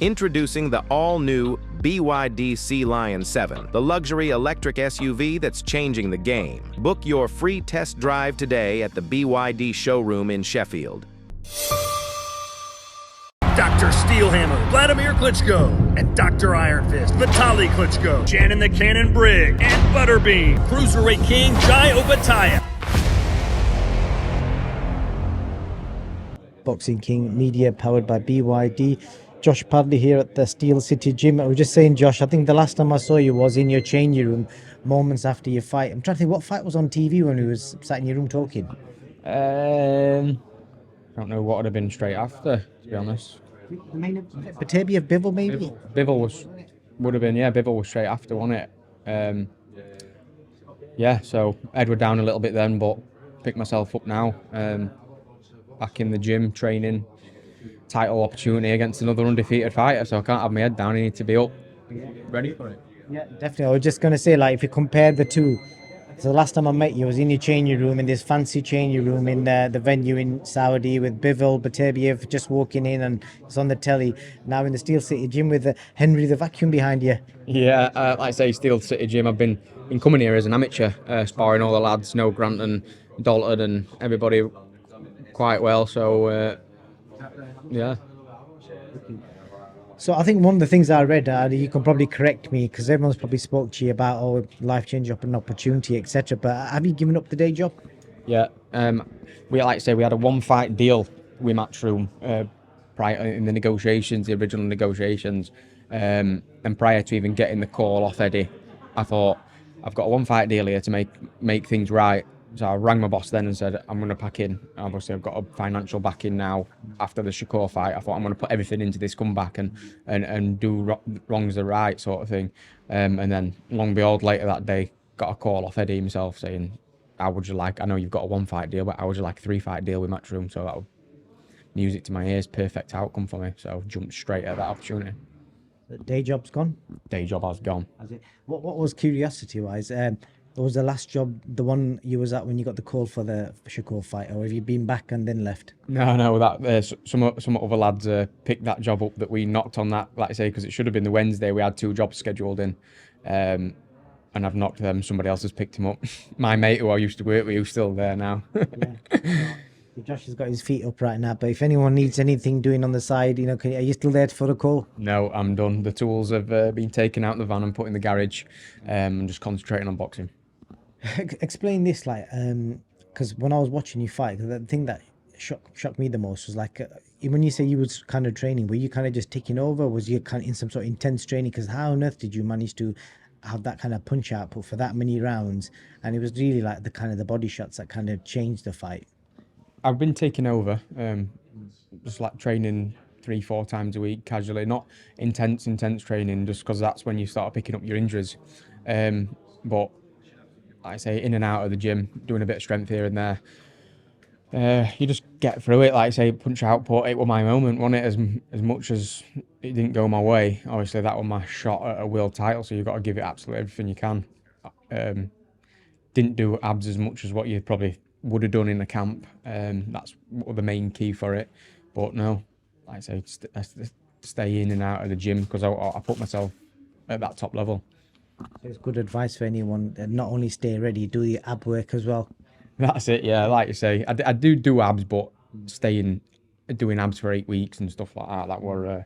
Introducing the all-new BYD Sea Lion 7, the luxury electric SUV that's changing the game. Book your free test drive today at the BYD showroom in Sheffield. Dr. Steelhammer, Vladimir Klitschko, and Dr. Iron Fist, Vitaly Klitschko, Shannon the Cannon Brigg, and Butterbean, Cruiserweight King Jai Opetaia. Boxing King Media, powered by BYD. Josh Padley here at the Steel City Gym. I was just saying, Josh, I think the last time I saw you was in your changing room moments after your fight. I'm trying to think, what fight was on TV when you was sat in your room talking? I don't know what would have been straight after, to be honest. The main Batavia Bivol, maybe? Bivol would have been, yeah, Bivol was straight after, wasn't it? Yeah, so Edward down a little bit then, but picked myself up now. Back in the gym, training, title opportunity against another undefeated fighter, so I can't have my head down. I need to be up, ready for it. Yeah, definitely. I was just going to say, like, if you compare the two, so the last time I met you, I was in your changing room, in this fancy changing room in the venue in Saudi with Bivol Bataviev just walking in, and it's on the telly. Now in the Steel City Gym with Henry the Vacuum behind you. Yeah, like I say, Steel City Gym. I've been coming here as an amateur, sparring all the lads, Grant and Dalton and everybody quite well. So yeah. So I think one of the things I read, you can probably correct me, because everyone's probably spoke to you about life-changing opportunity, etc. But have you given up the day job? Yeah, we like I say, we had a one-fight deal with Matchroom prior in the negotiations, the original negotiations, and prior to even getting the call off Eddie, I thought, I've got a one-fight deal here to make things right. So I rang my boss then and said, I'm going to pack in. Obviously, I've got a financial backing now after the SHAKUR fight. I thought I'm going to put everything into this comeback and do wrongs the right sort of thing. And then, long and behold, later that day, got a call off Eddie himself saying, how would you like, I know you've got a one-fight deal, but how would you like a three-fight deal with Matchroom? So that would music to my ears, perfect outcome for me. So jumped straight at that opportunity. The day job's gone? Day job has gone. Has it? What was curiosity-wise? Was the last job the one you was at when you got the call for the SHAKUR fight, or have you been back and then left? No, that some other lads picked that job up that we knocked on that, like I say, because it should have been the Wednesday. We had 2 jobs scheduled in, and I've knocked them. Somebody else has picked him up. My mate, who I used to work with, who's still there now. Yeah. Josh has got his feet up right now, but if anyone needs anything doing on the side, are you still there for a call? No, I'm done. The tools have been taken out of the van and put in the garage. I'm just concentrating on boxing. Explain this, because when I was watching you fight, the thing that shocked me the most was when you say you was kind of training, were you kind of just taking over? Was you kind of in some sort of intense training? Because how on earth did you manage to have that kind of punch output for that many rounds? And it was really like the body shots that kind of changed the fight. I've been taking over, just like training 3-4 times a week casually, not intense training, just because that's when you start picking up your injuries. But like I say, in and out of the gym, doing a bit of strength here and there. You just get through it. Like I say, punch output, it was my moment, wasn't it? As much as it didn't go my way, obviously that was my shot at a world title, so you've got to give it absolutely everything you can. Didn't do abs as much as what you probably would have done in the camp. That's the main key for it. But no, like I say, stay in and out of the gym, because I put myself at that top level. It's good advice for anyone. Not only stay ready, do your ab work as well. That's it, yeah. Like you say, I do abs, but staying doing abs for 8 weeks and stuff like that were a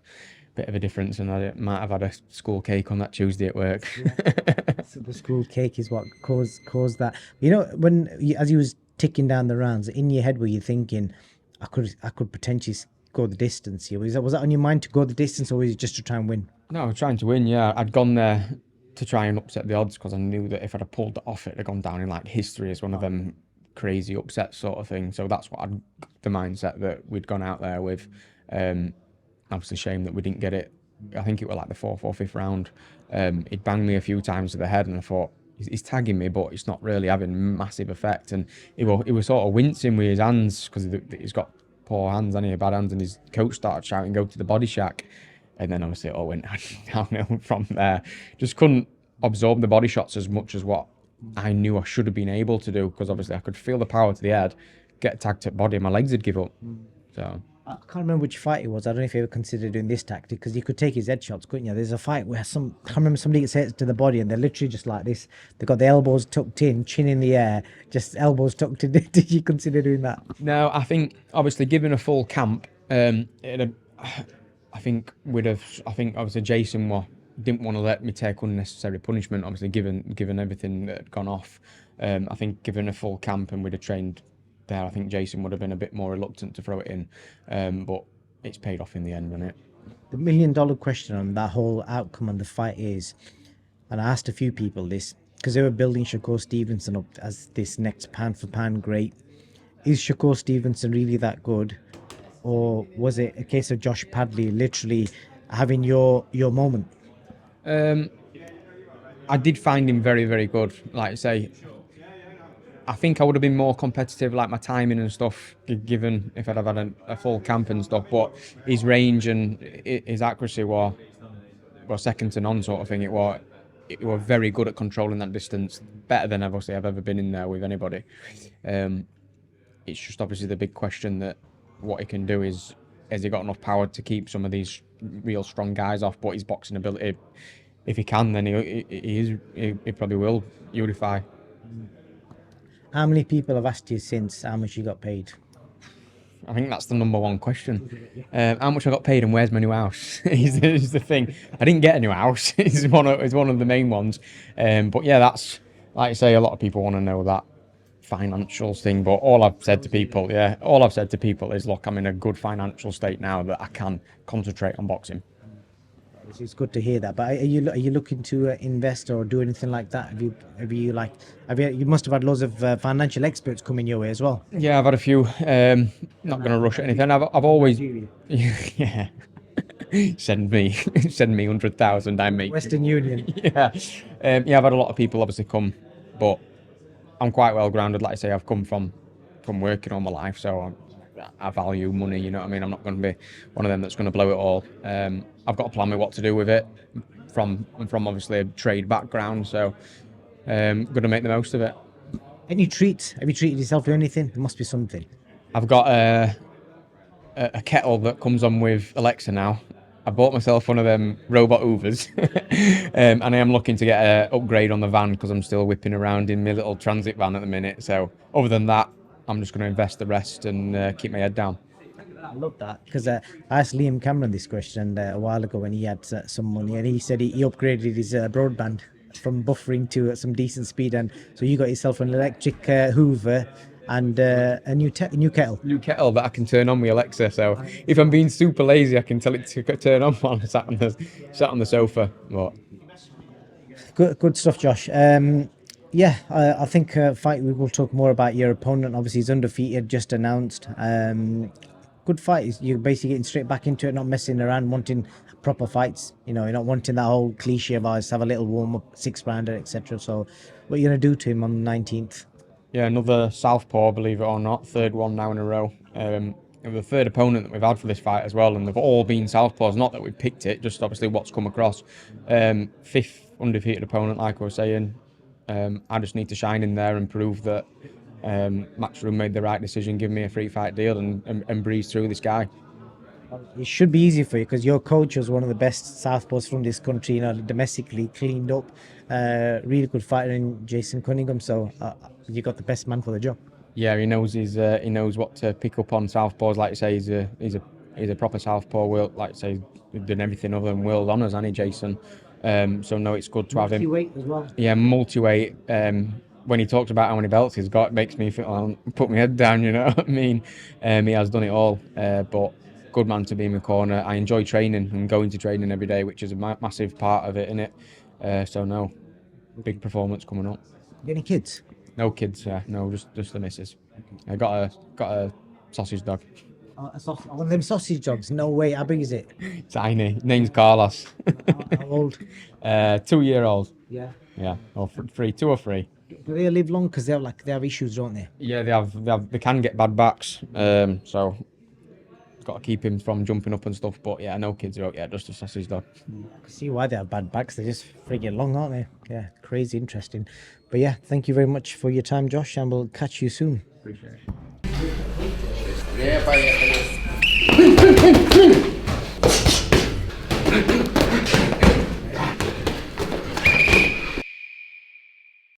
bit of a difference, and I might have had a school cake on that Tuesday at work. Yeah. So the school cake is what caused that. As you was ticking down the rounds, in your head were you thinking, I could potentially go the distance here? Was that on your mind to go the distance, or was it just to try and win? No, I was trying to win, yeah. I'd gone there to try and upset the odds, because I knew that if I'd have pulled it off, it'd have gone down in history as one of them crazy upsets sort of thing. So that's what the mindset that we'd gone out there with. Obviously, shame that we didn't get it. I think it was the 4th or 5th round. He'd banged me a few times to the head, and I thought, he's tagging me, but it's not really having massive effect. And he was sort of wincing with his hands, because he's got poor hands, and he had bad hands, and his coach started shouting, "Go to the body shack." And then obviously it all went downhill from there. Just couldn't absorb the body shots as much as what I knew I should have been able to do, because obviously I could feel the power to the head, get tagged at body, and my legs would give up. So I can't remember which fight it was. I don't know if you ever considered doing this tactic because you could take his headshots, couldn't you? There's a fight where I can't remember, somebody gets hit to the body and they're literally just like this. They've got the elbows tucked in, chin in the air, just elbows tucked in. Did you consider doing that? No, I think obviously given a full camp, I think obviously Jason didn't want to let me take unnecessary punishment. Obviously, given everything that had gone off, I think given a full camp and we'd have trained there, I think Jason would have been a bit more reluctant to throw it in, but it's paid off in the end, hasn't it? The $1 million question on that whole outcome on the fight is, and I asked a few people this because they were building Shak Stevenson up as this next pound for pound great. Is Shak Stevenson really that good, or was it a case of Josh Padley literally having your moment? I did find him very, very good. Like I say, I think I would have been more competitive, like my timing and stuff, given if I'd have had a full camp and stuff. But his range and his accuracy were second to none, sort of thing. It was very good at controlling that distance, better than obviously I've ever been in there with anybody. It's just obviously the big question that what he can do is, has he got enough power to keep some of these real strong guys off? But his boxing ability, if he can, then he probably will unify. How many people have asked you since how much you got paid? I think that's the number one question. How much I got paid and where's my new house is the thing. I didn't get a new house. It's one of the main ones. But yeah, that's, like I say, a lot of people want to know that financials thing. But all I've said to people is, look, I'm in a good financial state now that I can concentrate on boxing. It's good to hear that. But are you looking to invest or do anything like that? You must have had loads of financial experts coming your way as well. Yeah, I've had a few. Not going to rush anything. I've always yeah. send me 100,000. I make Western Union. Yeah, I've had a lot of people obviously come, but I'm quite well grounded. Like I say, I've come from working all my life, so I value money. You know what I mean? I'm not going to be one of them that's going to blow it all. I've got a plan with what to do with it. I'm from obviously a trade background, so going to make the most of it. Any treats? Have you treated yourself to anything? There must be something. I've got a kettle that comes on with Alexa now. I bought myself one of them robot Hoovers, and I am looking to get an upgrade on the van because I'm still whipping around in my little transit van at the minute. So other than that, I'm just going to invest the rest and keep my head down. I love that because I asked Liam Cameron this question a while ago when he had some money, and he said he upgraded his broadband from buffering to some decent speed, and so you got yourself an electric Hoover and a new kettle. New kettle that I can turn on with Alexa. So if I'm being super lazy, I can tell it to turn on while I'm sat on the sofa. But good stuff, Josh. I think fight. We will talk more about your opponent. Obviously, he's undefeated, just announced. Good fight. You're basically getting straight back into it, not messing around, wanting proper fights. You know, you're not wanting that whole cliche of ours, have a little warm up, 6-rounder, etc. So, what are you gonna do to him on the 19th? Yeah, another southpaw, believe it or not, third one now in a row. The third opponent that we've had for this fight as well, and they've all been southpaws. Not that we've picked it, just obviously what's come across. Fifth undefeated opponent, like I was saying. I just need to shine in there and prove that Matchroom made the right decision, give me a free fight deal and breeze through this guy. It should be easy for you because your coach was one of the best southpaws from this country, domestically cleaned up, really good fighter in Jason Cunningham. So you got the best man for the job. Yeah, he knows he knows what to pick up on southpaws. Like you say, he's a proper southpaw. Like you say, he's done everything other than world honours, hasn't he, Jason? So no, it's good to have him. Multi-weight as well. Yeah, multi-weight. When he talks about how many belts he's got, it makes me feel, put my head down, you know what I mean? He has done it all, but good man to be in my corner. I enjoy training and going to training every day, which is a massive part of it, innit? So no, big performance coming up. You got any kids? No kids, no, just the missus. I got a sausage dog. One of them sausage dogs? No way. How big is it? Tiny. Name's Carlos. How old? 2-year-old. Yeah. Yeah, or 2 or 3. Do they live long? Because they have issues, don't they? Yeah, they can get bad backs. So got to keep him from jumping up and stuff. But yeah, no kids are out yet. Just a sausage dog. I can see why they have bad backs. They're just frigging long, aren't they? Yeah, crazy interesting. But yeah, thank you very much for your time, Josh, and we'll catch you soon. Appreciate it. Yeah, bye. Come in.